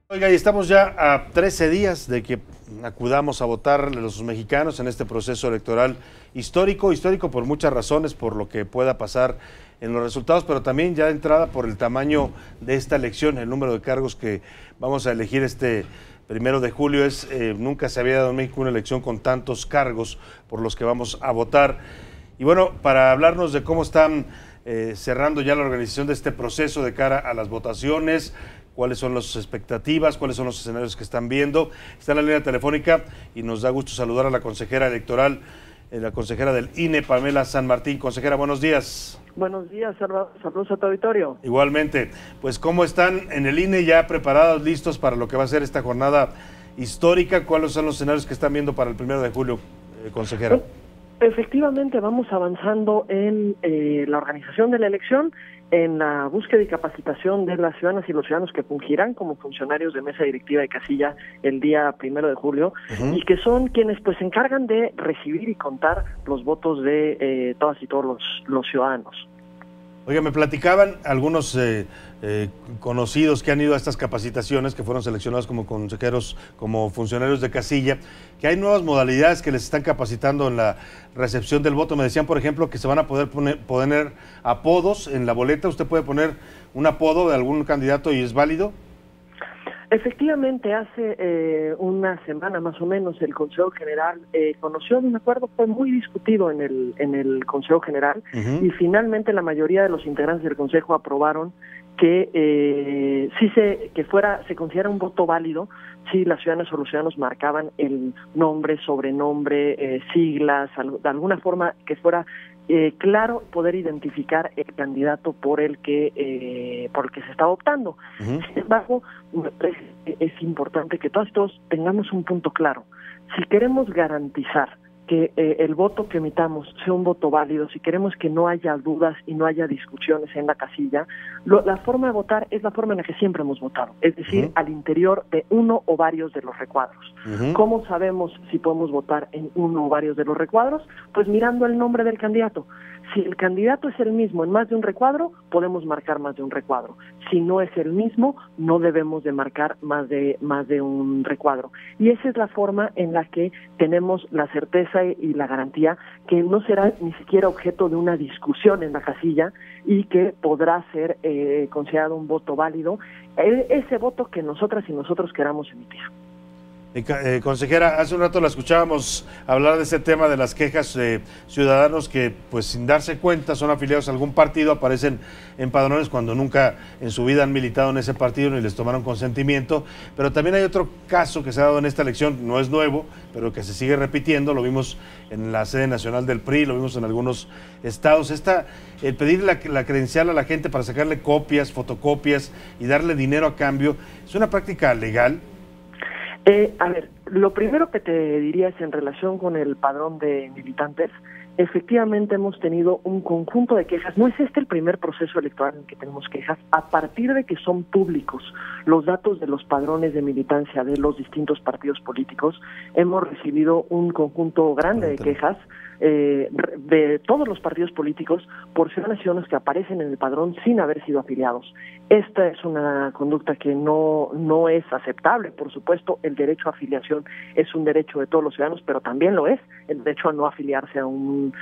Oiga, y estamos ya a 13 días de que acudamos a votar los mexicanos en este proceso electoral histórico por muchas razones, por lo que pueda pasar en los resultados, pero también ya de entrada por el tamaño de esta elección, el número de cargos que vamos a elegir este 1 de julio nunca se había dado en México una elección con tantos cargos por los que vamos a votar. Y bueno, para hablarnos de cómo están cerrando ya la organización de este proceso de cara a las votaciones, cuáles son las expectativas, cuáles son los escenarios que están viendo. Está en la línea telefónica y nos da gusto saludar a la consejera electoral, la consejera del INE, Pamela San Martín. Consejera, buenos días. Buenos días, saludos a tu auditorio. Igualmente, pues ¿cómo están en el INE ya preparados, listos para lo que va a ser esta jornada histórica? ¿Cuáles son los escenarios que están viendo para el 1 de julio, consejera? Efectivamente, vamos avanzando en la organización de la elección, en la búsqueda y capacitación de las ciudadanas y los ciudadanos que fungirán como funcionarios de mesa directiva de casilla el día 1 de julio, y que son quienes pues se encargan de recibir y contar los votos de todas y todos los ciudadanos. Oiga, me platicaban algunos conocidos que han ido a estas capacitaciones, que fueron seleccionados como consejeros, como funcionarios de casilla, que hay nuevas modalidades que les están capacitando en la recepción del voto. Me decían, por ejemplo, que se van a poder poner apodos en la boleta. ¿Usted puede poner un apodo de algún candidato y es válido? Efectivamente, hace una semana más o menos el Consejo General conoció un acuerdo, fue muy discutido en el Consejo General, y finalmente la mayoría de los integrantes del Consejo aprobaron que se considera un voto válido si las ciudadanas o los ciudadanos marcaban el nombre, sobrenombre, siglas, de alguna forma que fuera claro poder identificar el candidato por el que se está optando. Sin embargo, es importante que todos tengamos un punto claro. Si queremos garantizar que el voto que emitamos sea un voto válido, si queremos que no haya dudas y no haya discusiones en la casilla, la forma de votar es la forma en la que siempre hemos votado, es decir, al interior de uno o varios de los recuadros. ¿Cómo sabemos si podemos votar en uno o varios de los recuadros? Pues mirando el nombre del candidato. Si el candidato es el mismo en más de un recuadro, podemos marcar más de un recuadro. Si no es el mismo, no debemos de marcar más de un recuadro. Y esa es la forma en la que tenemos la certeza y la garantía que no será ni siquiera objeto de una discusión en la casilla y que podrá ser considerado un voto válido, ese voto que nosotras y nosotros queramos emitir. Consejera, hace un rato la escuchábamos hablar de ese tema de las quejas de ciudadanos que, pues sin darse cuenta, son afiliados a algún partido, aparecen en padrones cuando nunca en su vida han militado en ese partido ni les tomaron consentimiento. Pero también hay otro caso que se ha dado en esta elección, no es nuevo, pero que se sigue repitiendo, lo vimos en la sede nacional del PRI, lo vimos en algunos estados. El pedir la credencial a la gente para sacarle copias, fotocopias y darle dinero a cambio, ¿es una práctica legal? A ver, lo primero que te diría es en relación con el padrón de militantes. Efectivamente hemos tenido un conjunto de quejas. No es este el primer proceso electoral en que tenemos quejas. A partir de que son públicos los datos de los padrones de militancia de los distintos partidos políticos, hemos recibido un conjunto grande de quejas de todos los partidos políticos por ciudadanos y ciudadanos que aparecen en el padrón sin haber sido afiliados. Esta es una conducta que no es aceptable. Por supuesto, el derecho a afiliación es un derecho de todos los ciudadanos, pero también lo es el derecho a no afiliarse a un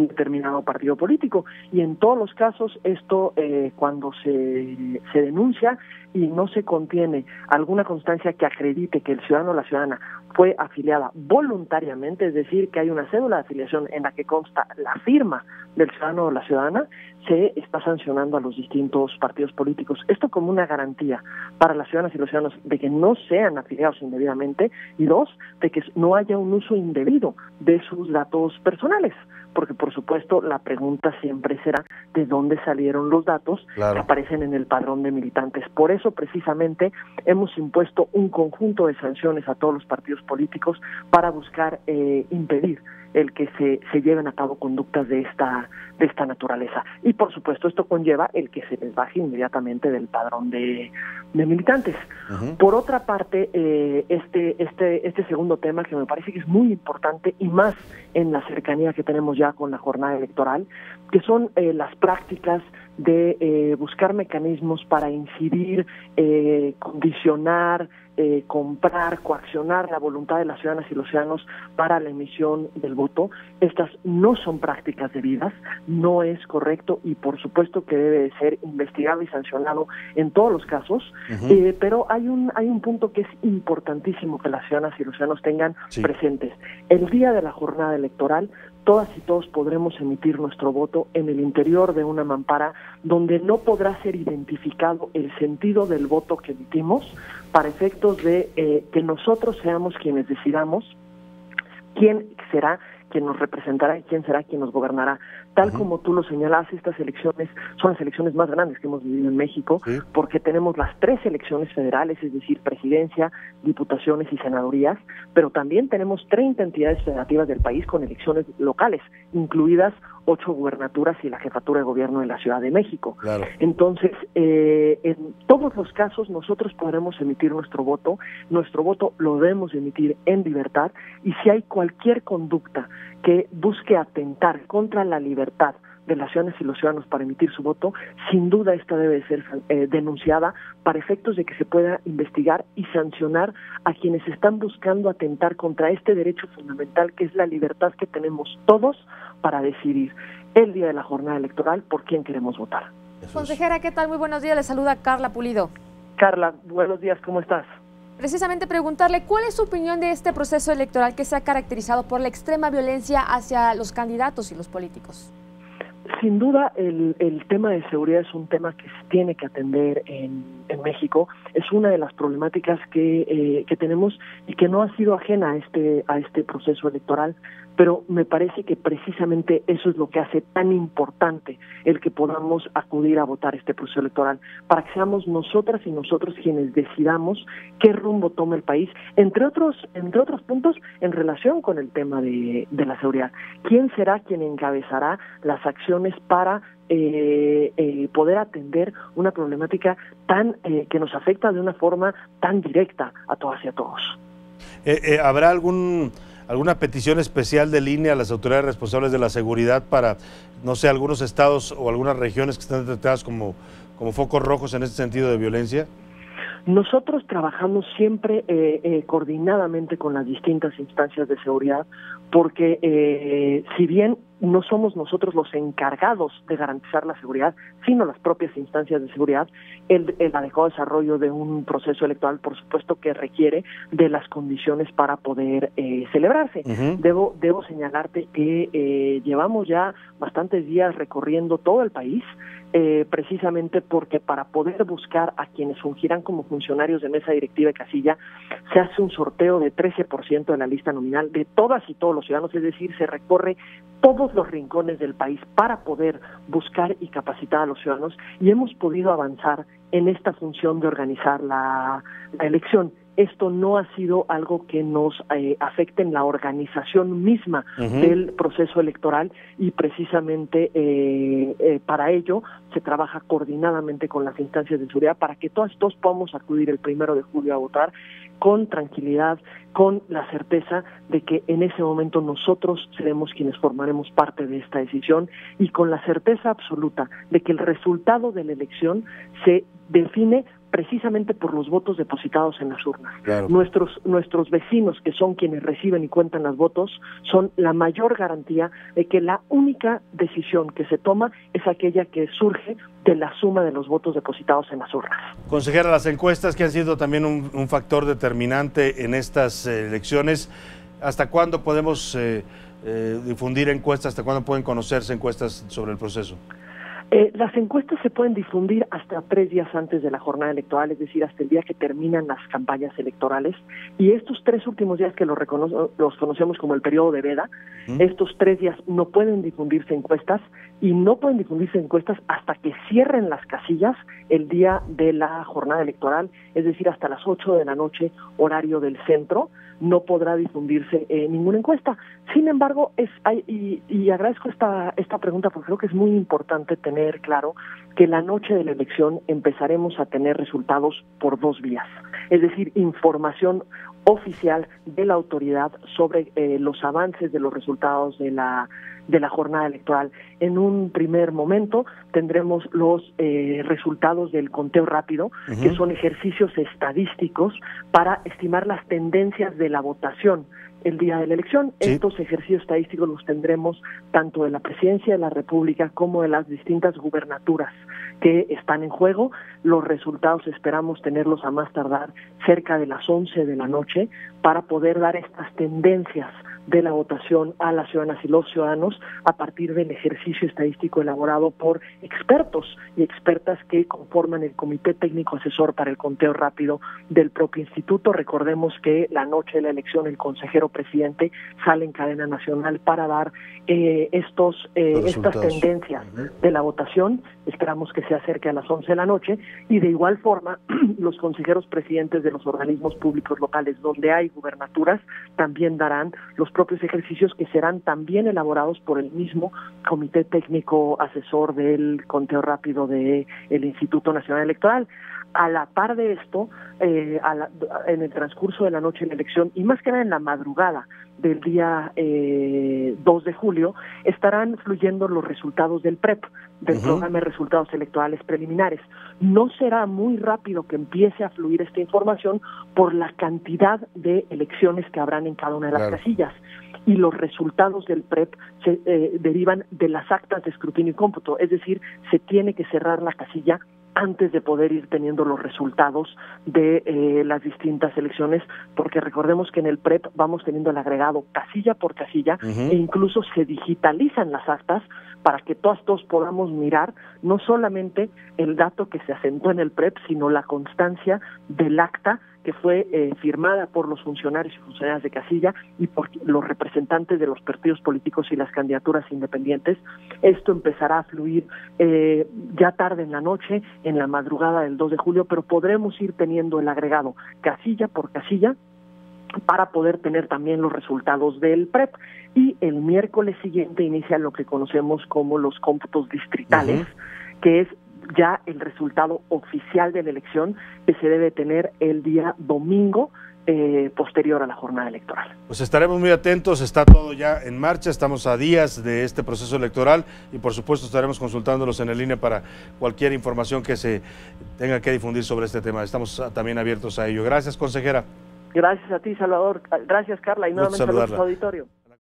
determinado partido político. Y en todos los casos, esto cuando se denuncia y no se contiene alguna constancia que acredite que el ciudadano o la ciudadana fue afiliada voluntariamente, es decir, que hay una cédula de afiliación en la que consta la firma del ciudadano o la ciudadana, se está sancionando a los distintos partidos políticos. Esto como una garantía para las ciudadanas y los ciudadanos de que no sean afiliados indebidamente, y dos, de que no haya un uso indebido de sus datos personales, porque por supuesto la pregunta siempre será de dónde salieron los datos que aparecen en el padrón de militantes. Por eso precisamente hemos impuesto un conjunto de sanciones a todos los partidos políticos para buscar impedir el que se lleven a cabo conductas de esta naturaleza. Y por supuesto esto conlleva el que se les baje inmediatamente del padrón de militantes. Por otra parte, este segundo tema que me parece que es muy importante y más en la cercanía que tenemos ya con la jornada electoral, que son las prácticas de buscar mecanismos para incidir, condicionar, comprar, coaccionar la voluntad de las ciudadanas y los ciudadanos para la emisión del voto. Estas no son prácticas debidas, no es correcto y por supuesto que debe de ser investigado y sancionado en todos los casos, pero hay un punto que es importantísimo que las ciudadanas y los ciudadanos tengan presentes. El día de la jornada electoral, todas y todos podremos emitir nuestro voto en el interior de una mampara donde no podrá ser identificado el sentido del voto que emitimos para efectos de que nosotros seamos quienes decidamos quién será quien nos representará y quién será quien nos gobernará. Tal como tú lo señalas, estas elecciones son las elecciones más grandes que hemos vivido en México, porque tenemos las 3 elecciones federales, es decir, presidencia, diputaciones y senadurías, pero también tenemos 30 entidades federativas del país con elecciones locales, incluidas 8 gubernaturas y la jefatura de gobierno de la Ciudad de México. Claro. Entonces, en todos los casos nosotros podremos emitir nuestro voto lo debemos emitir en libertad, y si hay cualquier conducta que busque atentar contra la libertad de las ciudadanas y los ciudadanos para emitir su voto, sin duda esta debe ser denunciada para efectos de que se pueda investigar y sancionar a quienes están buscando atentar contra este derecho fundamental que es la libertad que tenemos todos para decidir el día de la jornada electoral por quién queremos votar. Consejera, ¿qué tal? Muy buenos días, le saluda Carla Pulido. Carla, buenos días, ¿cómo estás? Precisamente preguntarle, ¿cuál es su opinión de este proceso electoral que se ha caracterizado por la extrema violencia hacia los candidatos y los políticos? Sin duda, el tema de seguridad es un tema que se tiene que atender en México. Es una de las problemáticas que tenemos y que no ha sido ajena a este proceso electoral, pero me parece que precisamente eso es lo que hace tan importante el que podamos acudir a votar este proceso electoral, para que seamos nosotras y nosotros quienes decidamos qué rumbo toma el país, entre otros puntos en relación con el tema de la seguridad. ¿Quién será quien encabezará las acciones para poder atender una problemática tan que nos afecta de una forma tan directa a todas y a todos? ¿Habrá alguna petición especial de línea a las autoridades responsables de la seguridad para, no sé, algunos estados o algunas regiones que están detectadas como focos rojos en este sentido de violencia? Nosotros trabajamos siempre coordinadamente con las distintas instancias de seguridad, porque si bien no somos nosotros los encargados de garantizar la seguridad, sino las propias instancias de seguridad, el adecuado desarrollo de un proceso electoral, por supuesto que requiere de las condiciones para poder celebrarse. Debo señalarte que llevamos ya bastantes días recorriendo todo el país, precisamente porque para poder buscar a quienes fungirán como funcionarios de mesa directiva y casilla, se hace un sorteo de 13% de la lista nominal de todas y todos los ciudadanos, es decir, se recorre todos los rincones del país para poder buscar y capacitar a los ciudadanos, y hemos podido avanzar en esta función de organizar la elección. Esto no ha sido algo que nos afecte en la organización misma del proceso electoral, y precisamente para ello se trabaja coordinadamente con las instancias de seguridad para que todos podamos acudir el 1 de julio a votar con tranquilidad, con la certeza de que en ese momento nosotros seremos quienes formaremos parte de esta decisión, y con la certeza absoluta de que el resultado de la elección se define precisamente por los votos depositados en las urnas. Claro. Nuestros vecinos, que son quienes reciben y cuentan los votos, son la mayor garantía de que la única decisión que se toma es aquella que surge de la suma de los votos depositados en las urnas. Consejera, las encuestas que han sido también un factor determinante en estas elecciones, ¿hasta cuándo podemos difundir encuestas? ¿Hasta cuándo pueden conocerse encuestas sobre el proceso? Las encuestas se pueden difundir hasta 3 días antes de la jornada electoral, es decir, hasta el día que terminan las campañas electorales, y estos 3 últimos días que los conocemos como el periodo de veda, estos 3 días no pueden difundirse encuestas, y no pueden difundirse encuestas hasta que cierren las casillas el día de la jornada electoral, es decir, hasta las 8 de la noche, horario del centro, no podrá difundirse ninguna encuesta. Sin embargo, y agradezco esta pregunta porque creo que es muy importante tener claro que la noche de la elección empezaremos a tener resultados por dos vías, es decir, información oficial de la autoridad sobre los avances de los resultados de la jornada electoral. En un primer momento tendremos los resultados del conteo rápido, que son ejercicios estadísticos para estimar las tendencias de la votación el día de la elección. Sí. Estos ejercicios estadísticos los tendremos tanto de la Presidencia de la República como de las distintas gubernaturas que están en juego. Los resultados esperamos tenerlos a más tardar cerca de las 11 de la noche para poder dar estas tendencias de la votación a las ciudadanas y los ciudadanos a partir del ejercicio estadístico elaborado por expertos y expertas que conforman el Comité Técnico Asesor para el Conteo Rápido del propio instituto. Recordemos que la noche de la elección el consejero presidente sale en cadena nacional para dar estas tendencias de la votación. Esperamos que se acerque a las 11 de la noche y de igual forma los consejeros presidentes de los organismos públicos locales donde hay gubernaturas también darán los propios ejercicios que serán también elaborados por el mismo Comité Técnico Asesor del Conteo Rápido del Instituto Nacional Electoral. A la par de esto, en el transcurso de la noche de la elección, y más que nada en la madrugada del día 2 de julio, estarán fluyendo los resultados del PREP, del Programa de Resultados Electorales Preliminares. No será muy rápido que empiece a fluir esta información por la cantidad de elecciones que habrán en cada una de las casillas. Y los resultados del PREP se derivan de las actas de escrutinio y cómputo, es decir, se tiene que cerrar la casilla antes de poder ir teniendo los resultados de las distintas elecciones, porque recordemos que en el PREP vamos teniendo el agregado casilla por casilla e incluso se digitalizan las actas para que todos podamos mirar no solamente el dato que se asentó en el PREP, sino la constancia del acta que fue firmada por los funcionarios y funcionarias de casilla y por los representantes de los partidos políticos y las candidaturas independientes. Esto empezará a fluir ya tarde en la noche, en la madrugada del 2 de julio, pero podremos ir teniendo el agregado casilla por casilla para poder tener también los resultados del PREP. Y el miércoles siguiente inicia lo que conocemos como los cómputos distritales, que es ya el resultado oficial de la elección que se debe tener el día domingo posterior a la jornada electoral. Pues estaremos muy atentos, está todo ya en marcha, estamos a días de este proceso electoral y por supuesto estaremos consultándolos en línea para cualquier información que se tenga que difundir sobre este tema. Estamos también abiertos a ello. Gracias, consejera. Gracias a ti, Salvador. Gracias, Carla, y nuevamente saludos a tu auditorio.